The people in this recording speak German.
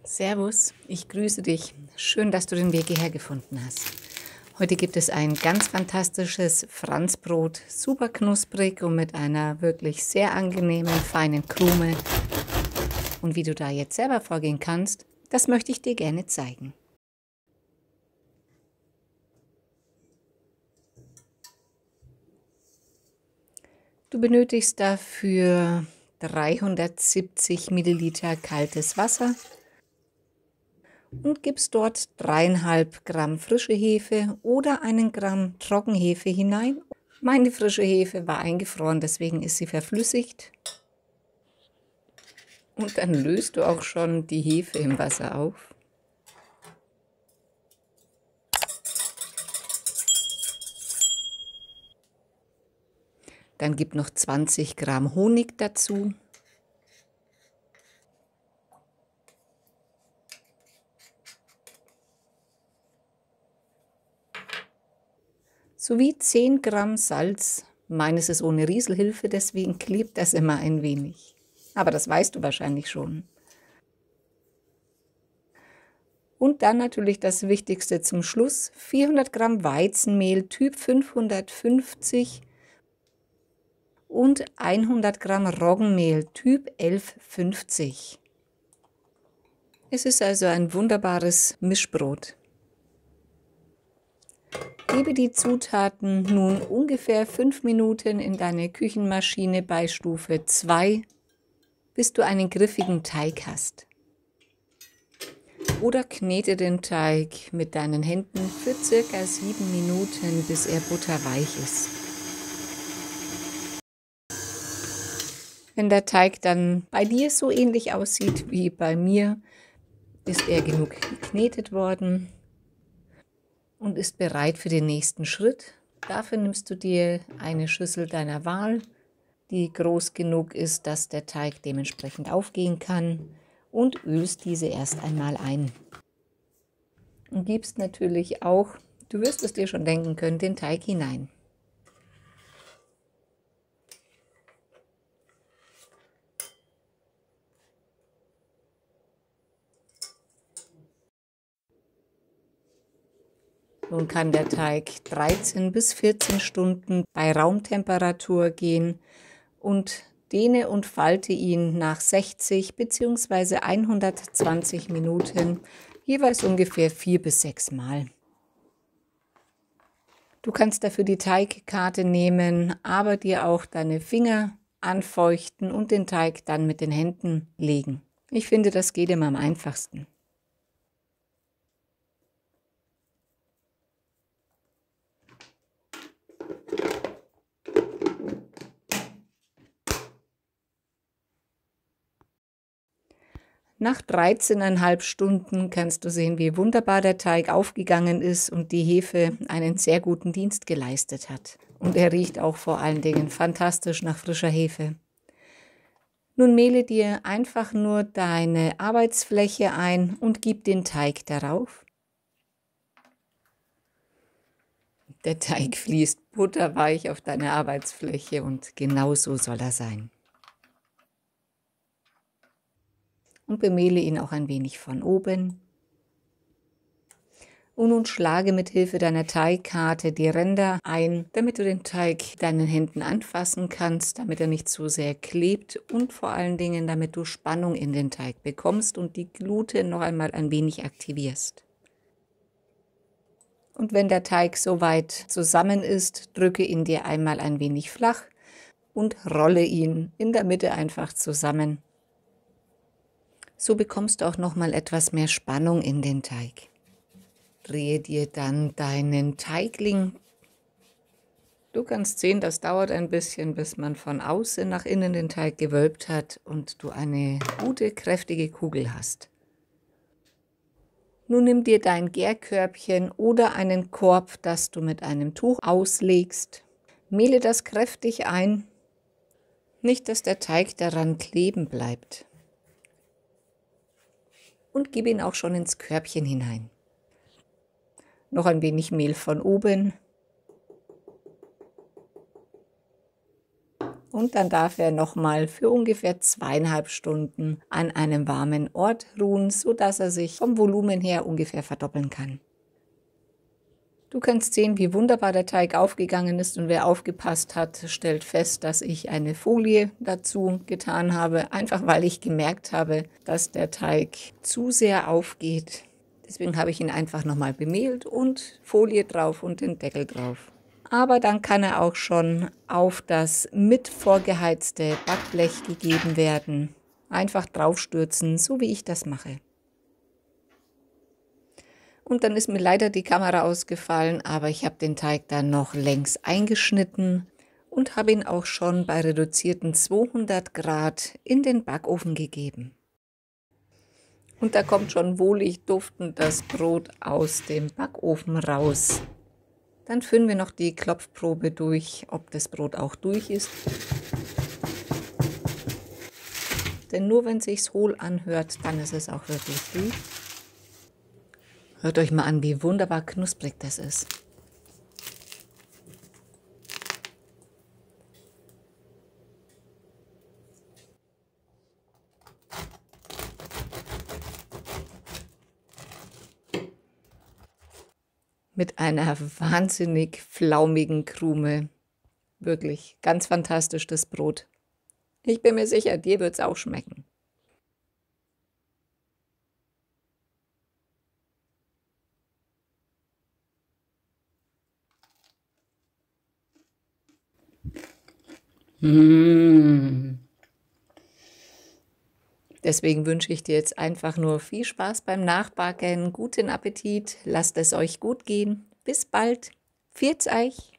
Servus, ich grüße dich. Schön, dass du den Weg hierher gefunden hast. Heute gibt es ein ganz fantastisches Franzbrot, super knusprig und mit einer wirklich sehr angenehmen, feinen Krume. Und wie du da jetzt selber vorgehen kannst, das möchte ich dir gerne zeigen. Du benötigst dafür 370 Milliliter kaltes Wasser und gibst dort 3,5 Gramm frische Hefe oder 1 Gramm Trockenhefe hinein. Meine frische Hefe war eingefroren, deswegen ist sie verflüssigt. Und dann löst du auch schon die Hefe im Wasser auf. Dann gib noch 20 Gramm Honig dazu. Sowie 10 Gramm Salz. Meines ist ohne Rieselhilfe, deswegen klebt das immer ein wenig. Aber das weißt du wahrscheinlich schon. Und dann natürlich das Wichtigste zum Schluss, 400 Gramm Weizenmehl Typ 550 und 100 Gramm Roggenmehl Typ 1150. Es ist also ein wunderbares Mischbrot. Gebe die Zutaten nun ungefähr 5 Minuten in deine Küchenmaschine bei Stufe 2, bis du einen griffigen Teig hast. Oder knete den Teig mit deinen Händen für ca. 7 Minuten, bis er butterweich ist. Wenn der Teig dann bei dir so ähnlich aussieht wie bei mir, ist er genug geknetet worden und ist bereit für den nächsten Schritt. Dafür nimmst du dir eine Schüssel deiner Wahl, die groß genug ist, dass der Teig dementsprechend aufgehen kann, und ölst diese erst einmal ein. Und gibst natürlich auch, du wirst es dir schon denken können, den Teig hinein. Nun kann der Teig 13 bis 14 Stunden bei Raumtemperatur gehen und dehne und falte ihn nach 60 bzw. 120 Minuten, jeweils ungefähr 4 bis 6 Mal. Du kannst dafür die Teigkarte nehmen, aber dir auch deine Finger anfeuchten und den Teig dann mit den Händen legen. Ich finde, das geht immer am einfachsten. Nach 13,5 Stunden kannst du sehen, wie wunderbar der Teig aufgegangen ist und die Hefe einen sehr guten Dienst geleistet hat. Und er riecht auch vor allen Dingen fantastisch nach frischer Hefe. Nun mehle dir einfach nur deine Arbeitsfläche ein und gib den Teig darauf. Der Teig fließt butterweich auf deine Arbeitsfläche und genau so soll er sein. Und bemehle ihn auch ein wenig von oben. Und nun schlage mit Hilfe deiner Teigkarte die Ränder ein, damit du den Teig deinen Händen anfassen kannst, damit er nicht zu sehr klebt und vor allen Dingen, damit du Spannung in den Teig bekommst und die Glute noch einmal ein wenig aktivierst. Und wenn der Teig soweit zusammen ist, drücke ihn dir einmal ein wenig flach und rolle ihn in der Mitte einfach zusammen. So bekommst du auch noch mal etwas mehr Spannung in den Teig. Drehe dir dann deinen Teigling. Du kannst sehen, das dauert ein bisschen, bis man von außen nach innen den Teig gewölbt hat und du eine gute, kräftige Kugel hast. Nun nimm dir dein Gärkörbchen oder einen Korb, das du mit einem Tuch auslegst. Mehle das kräftig ein, nicht dass der Teig daran kleben bleibt. Und gib ihn auch schon ins Körbchen hinein. Noch ein wenig Mehl von oben. Und dann darf er nochmal für ungefähr 2,5 Stunden an einem warmen Ort ruhen, sodass er sich vom Volumen her ungefähr verdoppeln kann. Du kannst sehen, wie wunderbar der Teig aufgegangen ist, und wer aufgepasst hat, stellt fest, dass ich eine Folie dazu getan habe, einfach weil ich gemerkt habe, dass der Teig zu sehr aufgeht. Deswegen habe ich ihn einfach nochmal bemehlt und Folie drauf und den Deckel drauf. Aber dann kann er auch schon auf das mit vorgeheizte Backblech gegeben werden. Einfach draufstürzen, so wie ich das mache. Und dann ist mir leider die Kamera ausgefallen, aber ich habe den Teig dann noch längs eingeschnitten und habe ihn auch schon bei reduzierten 200 Grad in den Backofen gegeben. Und da kommt schon wohlig duftend das Brot aus dem Backofen raus. Dann führen wir noch die Klopfprobe durch, ob das Brot auch durch ist. Denn nur wenn es sich hohl anhört, dann ist es auch wirklich durch. Hört euch mal an, wie wunderbar knusprig das ist. Mit einer wahnsinnig flaumigen Krume. Wirklich ganz fantastisch, das Brot. Ich bin mir sicher, dir wird es auch schmecken. Deswegen wünsche ich dir jetzt einfach nur viel Spaß beim Nachbacken, guten Appetit, lasst es euch gut gehen. Bis bald, pfiat's euch!